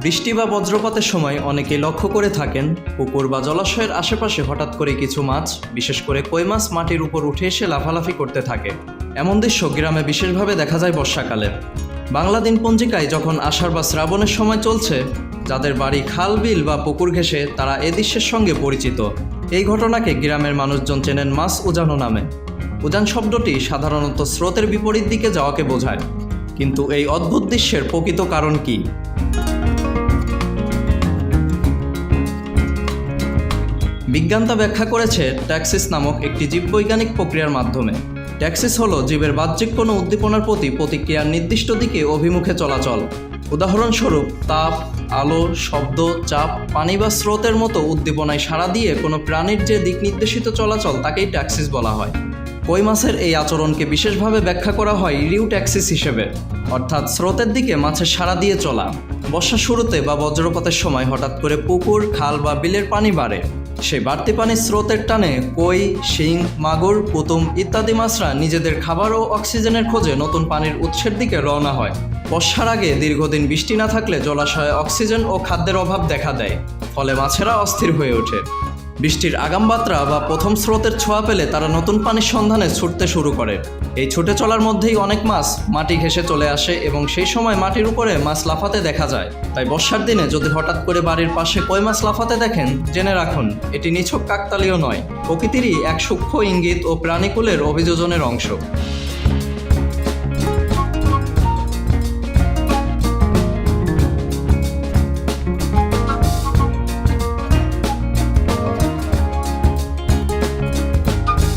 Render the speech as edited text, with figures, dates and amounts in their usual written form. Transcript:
বৃষ্টি বা বজ্রপাতের সময় অনেকেই লক্ষ্য করে থাকেন পুকুর বা জলাশয়ের আশেপাশে হঠাৎ করে কিছু মাছ, বিশেষ করে কই মাছ মাটির উপর উঠে এসে লাফালাফি করতে থাকে। এমন দৃশ্য গ্রামে বিশেষভাবে দেখা যায় বর্ষাকালে। বাংলা দিনপঞ্জিকায় যখন আষাঢ় বা শ্রাবণের সময় চলছে, যাদের বাড়ি খাল বিল বা পুকুর ঘেঁষে তারা এ দৃশ্যের সঙ্গে পরিচিত। এই ঘটনাকে গ্রামের মানুষজন চেনেন মাছ উজানো নামে। উজান শব্দটি সাধারণত স্রোতের বিপরীত দিকে যাওয়াকে বোঝায়, কিন্তু এই অদ্ভুত দৃশ্যের প্রকৃত কারণ কি? বিজ্ঞান তা ব্যাখ্যা করেছে ট্যাক্সিস নামক একটি জীববৈজ্ঞানিক প্রক্রিয়ার মাধ্যমে। ট্যাক্সিস হলো জীবের বাহ্যিক কোনো উদ্দীপনার প্রতি প্রতিক্রিয়ার নির্দিষ্ট দিকে অভিমুখে চলাচল। উদাহরণস্বরূপ তাপ, আলো, শব্দ, চাপ, পানি বা স্রোতের মতো উদ্দীপনায় সাড়া দিয়ে কোনো প্রাণীর যে দিক নির্দেশিত চলাচল তাকেই ট্যাক্সিস বলা হয়। কই মাছের এই আচরণকে বিশেষভাবে ব্যাখ্যা করা হয় রিউট্যাক্সিস হিসেবে, অর্থাৎ স্রোতের দিকে মাছের সাড়া দিয়ে চলা। বর্ষার শুরুতে বা বজ্রপাতের সময় হঠাৎ করে পুকুর, খাল বা বিলের পানি বাড়ে। সেই বাড়তি পানির স্রোতের টানে কই, শিং, মাগুর, পুতুম ইত্যাদি মাছরা নিজেদের খাবার ও অক্সিজেনের খোঁজে নতুন পানির উৎসের দিকে রওনা হয়। বর্ষার আগে দীর্ঘদিন বৃষ্টি না থাকলে জলাশয়ে অক্সিজেন ও খাদ্যের অভাব দেখা দেয়, ফলে মাছেরা অস্থির হয়ে ওঠে। বৃষ্টির আগাম বাত্রা বা প্রথম স্রোতের ছোঁয়া পেলে তারা নতুন পানির সন্ধানে ছুটতে শুরু করে। এই ছুটে চলার মধ্যেই অনেক মাছ মাটি ঘেঁষে চলে আসে এবং সেই সময় মাটির উপরে মাছ লাফাতে দেখা যায়। তাই বর্ষার দিনে যদি হঠাৎ করে বাড়ির পাশে কই মাছ লাফাতে দেখেন, জেনে রাখুন এটি নিছক কাকতালীয় নয়, প্রকৃতিরই এক সূক্ষ্ম ইঙ্গিত ও প্রাণীকুলের অভিযোজনের অংশ।